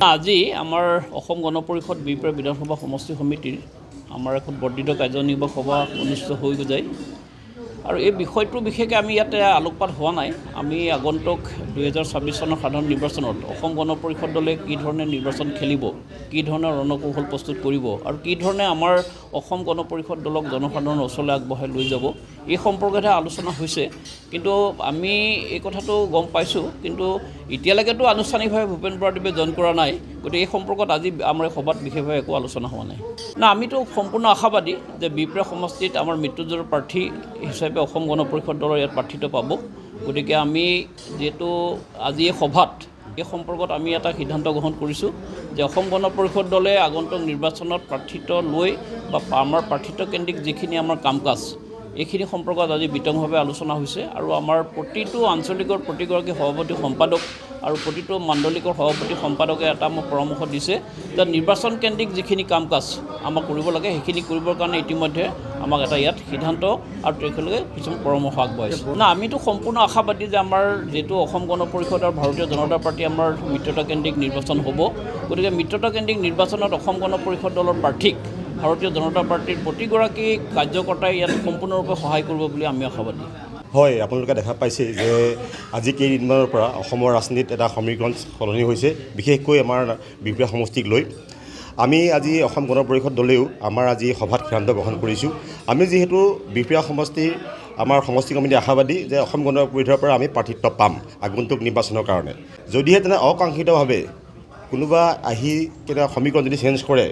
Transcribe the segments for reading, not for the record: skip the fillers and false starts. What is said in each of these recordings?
আজি আমাৰ অসম গণ পৰিষদ বিৰপেটা বিধানসভা সমষ্টি সমিতিৰ আমাৰ এখন বৰ্ধিত কাৰ্যনিৰ্বাহক সভা অনুষ্ঠিত হৈ যায় আৰু এই বিষয়টো বিশেষকৈ আমি ইয়াতে আলোকপাত হোৱা নাই। আমি আগন্তুক 2026 চনৰ সাধাৰণ নিৰ্বাচনত অসম গণ পৰিষদ দলে কি ধৰণে নিৰ্বাচন খেলিব, কি ধৰণৰ ৰণকৌশল প্ৰস্তুত কৰিব আৰু কি ধৰণে আমাৰ অসম গণ পৰিষদ দলক জনসাধাৰণৰ ওচৰলৈ আগবঢ়াই লৈ যাব, এই সম্পৰ্কতহে আলোচনা হৈছে। কিন্তু আমি এই কথাটো গম পাইছোঁ, কিন্তু এতিয়ালৈকেতো আনুষ্ঠানিকভাৱে ভূপেন বৰাদেৱে জইন কৰা নাই। গতিকে এই সম্পৰ্কত আজি আমাৰ সভাত বিশেষভাৱে একো আলোচনা হোৱা নাই। আমিতো সম্পূৰ্ণ আশাবাদী যে বিৰপেটা সমষ্টিত আমাৰ মৃত্যুঞ্জয় প্ৰাৰ্থী হিচাপে অসম গণ পৰিষদ দলৰ ইয়াত প্ৰাৰ্থিত্ব পাব। গতিকে আমি যিহেতু আজি এই সভাত এই সম্পৰ্কত আমি এটা সিদ্ধান্ত গ্ৰহণ কৰিছোঁ যে অসম গণ পৰিষদ দলে আগন্তুক নিৰ্বাচনত প্ৰাৰ্থিত্ব লৈ বা আমাৰ প্ৰাৰ্থিত্বকেন্দ্ৰিক যিখিনি আমাৰ কাম কাজ এইখিনি সম্পৰ্কত আজি বিতংভাৱে আলোচনা হৈছে আৰু আমাৰ প্ৰতিটো আঞ্চলিকৰ প্ৰতিগৰাকী সভাপতি সম্পাদক আৰু প্ৰতিটো মাণ্ডলিকৰ সভাপতি সম্পাদকে এটা মোক পৰামৰ্শ দিছে যে নিৰ্বাচনকেন্দ্ৰিক যিখিনি কাম কাজ আমাক কৰিব লাগে সেইখিনি কৰিবৰ কাৰণে ইতিমধ্যে আমাক এটা ইয়াত সিদ্ধান্ত আৰু তেখেতলোকে কিছুমান পৰামৰ্শ আগবঢ়াইছে। আমিতো সম্পূৰ্ণ আশাবাদী যে আমাৰ যিটো অসম গণ পৰিষদ আৰু ভাৰতীয় জনতা পাৰ্টি আমাৰ মিত্ৰতাকেন্দ্ৰিক নিৰ্বাচন হ'ব। গতিকে মিত্ৰতাকেন্দ্ৰিক নিৰ্বাচনত অসম গণ পৰিষদ দলৰ প্ৰাৰ্থীক ভাৰতীয় জনতা পাৰ্টিৰ প্ৰতিগৰাকী কাৰ্যকৰ্তাই ইয়াত সম্পূৰ্ণৰূপে সহায় কৰিব বুলি আমি আশাবাদী। হয়, আপোনালোকে দেখা পাইছে যে আজি কেইদিনমানৰ পৰা অসমৰ ৰাজনীতিত এটা সমীকৰণ সলনি হৈছে, বিশেষকৈ আমাৰ বিৰপেটা সমষ্টিক লৈ। আমি আজি অসম গণ পৰিষদ দলেও আমাৰ আজি সভাত সিদ্ধান্ত গ্ৰহণ কৰিছোঁ। আমি যিহেতু বিৰপেটা সমষ্টিৰ আমাৰ সমষ্টি কমিটি আশাবাদী যে অসম গণ পৰিষদৰ পৰা আমি প্ৰাৰ্থিত্ব পাম আগন্তুক নিৰ্বাচনৰ কাৰণে। যদিহে তেনে অকাংক্ষিতভাৱে কোনোবা আহি কেতিয়াবা সমীকৰণ যদি চেঞ্জ কৰে,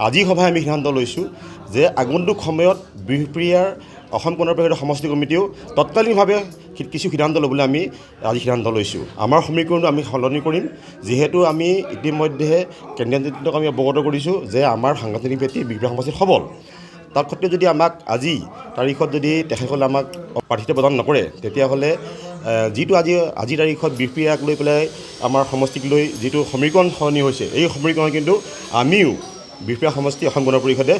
আজি সভায় আমি সিদ্ধান্ত লৈছোঁ যে আগন্তুক সময়ত বিৰপেটাৰ অসম গণ পৰিষদৰ সমষ্টি কমিটিও তৎকালীনভাৱে কিছু সিদ্ধান্ত ল'বলৈ আমি আজি সিদ্ধান্ত লৈছোঁ। আমাৰ সমীকৰণটো আমি সলনি কৰিম, যিহেতু আমি ইতিমধ্যে কেন্দ্ৰীয় নেতৃত্বক আমি অৱগত কৰিছোঁ যে আমাৰ সাংগঠনিক ভেটি বিৰপেটা সমষ্টিত সবল। তাৰ ক্ষেত্ৰত যদি আমাক আজি তাৰিখত যদি তেখেতসকলে আমাক প্ৰাৰ্থিত্ব প্ৰদান নকৰে, তেতিয়াহ'লে যিটো আজি তাৰিখত বিৰপেটাক লৈ পেলাই আমাৰ সমষ্টিক লৈ যিটো সমীকৰণ সলনি হৈছে, এই সমীকৰণ কিন্তু আমিও বিৰপেটা সমষ্টি অসম গণ পৰিষদে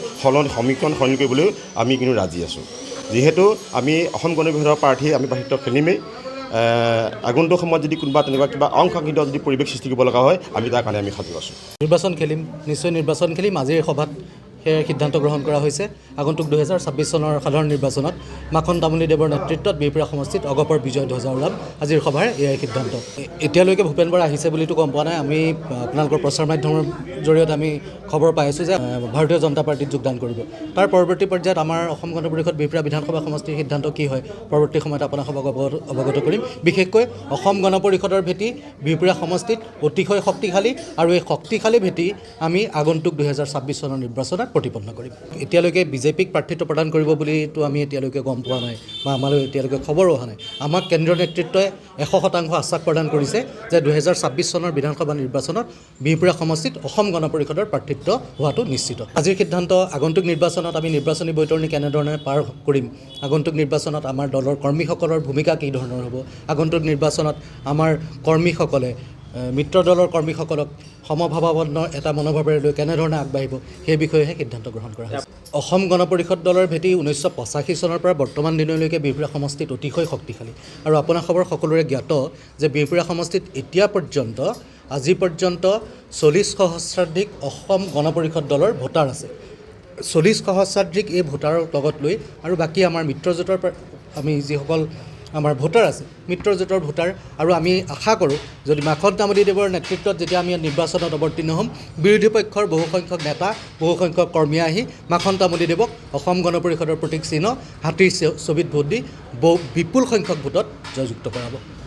সমীকৰণ সলনি কৰিবলৈ আমি কিন্তু ৰাজি আছোঁ। যিহেতু আমি অসম গণ পৰিষদৰ প্ৰাৰ্থী আমি প্ৰাৰ্থিত্ব খেলিমেই। আগন্তুক সময়ত যদি কোনোবা তেনেকুৱা কিবা অকাংক্ষিত যদি পৰিৱেশ সৃষ্টি কৰিব লগা হয়, আমি তাৰ কাৰণে আমি সাজু আছোঁ। নিৰ্বাচন খেলিম, নিশ্চয় নিৰ্বাচন খেলিম। আজিৰ সভাত সেই সিদ্ধান্ত গ্ৰহণ কৰা হৈছে। আগন্তুক 2026 চনৰ সাধাৰণ নিৰ্বাচনত মাখন তামুলীদেৱৰ নেতৃত্বত বিৰপেটা সমষ্টিত অগপৰ বিজয় ধ্বজা ওলাম। আজিৰ সভাৰ এয়াই সিদ্ধান্ত। এতিয়ালৈকে ভূপেন বৰা আহিছে বুলিতো গম পোৱা নাই। আমি আপোনালোকৰ প্ৰচাৰ মাধ্যমৰ জৰিয়তে আমি খবৰ পাই আছোঁ যে ভাৰতীয় জনতা পাৰ্টিত যোগদান কৰিব। তাৰ পৰৱৰ্তী পৰ্যায়ত আমাৰ অসম গণ পৰিষদ বিৰপেটা বিধানসভা সমষ্টিৰ সিদ্ধান্ত কি হয় পৰৱৰ্তী সময়ত আপোনালোকক অৱগত কৰিম। বিশেষকৈ অসম গণ পৰিষদৰ ভেটি বিৰপেটা সমষ্টিত অতিশয় শক্তিশালী আৰু এই শক্তিশালী ভেটি আমি আগন্তুক 2026 চনৰ নিৰ্বাচনত প্ৰতিপন্ন কৰিম। এতিয়ালৈকে বিজেপিক প্ৰাৰ্থিত্ব প্ৰদান কৰিব বুলিতো আমি এতিয়ালৈকে গম পোৱা নাই বা আমালৈ এতিয়ালৈকে খবৰ অহা নাই। আমাক কেন্দ্ৰীয় নেতৃত্বই 100% আশ্বাস প্ৰদান কৰিছে যে 2026 চনৰ বিধানসভা নিৰ্বাচনত বিৰপেটা সমষ্টিত অসম গণ পৰিষদৰ প্ৰাৰ্থিত্ব হোৱাটো নিশ্চিত। আজিৰ সিদ্ধান্ত আগন্তুক নিৰ্বাচনত আমি নিৰ্বাচনী বৈতৰণি কেনেধৰণে পাৰ কৰিম, আগন্তুক নিৰ্বাচনত আমাৰ দলৰ কৰ্মীসকলৰ ভূমিকা কি ধৰণৰ হ'ব, আগন্তুক নিৰ্বাচনত আমাৰ কৰ্মীসকলে মিত্ৰ দলৰ কৰ্মীসকলক সমভাৱাপন্ন এটা মনোভাৱেৰে লৈ কেনেধৰণে আগবাঢ়িব সেই বিষয়েহে সিদ্ধান্ত গ্ৰহণ কৰা হৈছে। অসম গণ পৰিষদ দলৰ ভেটি 1985 চনৰ পৰা বৰ্তমান দিনলৈকে বিৰপেটা সমষ্টিত অতিশয় শক্তিশালী আৰু আপোনালোকৰ সকলোৰে জ্ঞাত যে বিৰপেটা সমষ্টিত এতিয়া পৰ্যন্ত আজি পৰ্যন্ত 40 সহস্ৰাধিক অসম গণ পৰিষদ দলৰ ভোটাৰ আছে। 40 সহস্ৰাধিক এই ভোটাৰৰ লগত লৈ আৰু বাকী আমাৰ মিত্ৰজোঁটৰ আমি যিসকল আমাৰ ভোটাৰ আছে, মিত্ৰজোঁটৰ ভোটাৰ, আৰু আমি আশা কৰোঁ যদি মাখন তামুলীদেৱৰ নেতৃত্বত যেতিয়া আমি নিৰ্বাচনত অৱতীৰ্ণ হ'ম, বিৰোধী পক্ষৰ বহুসংখ্যক নেতা বহুসংখ্যক কৰ্মীয়ে আহি মাখন তামুলীদেৱক অসম গণ পৰিষদৰ প্ৰতীক চিহ্ন হাতীৰ ছবিত ভোট দি বিপুল সংখ্যক ভোটত জয়যুক্ত কৰাব।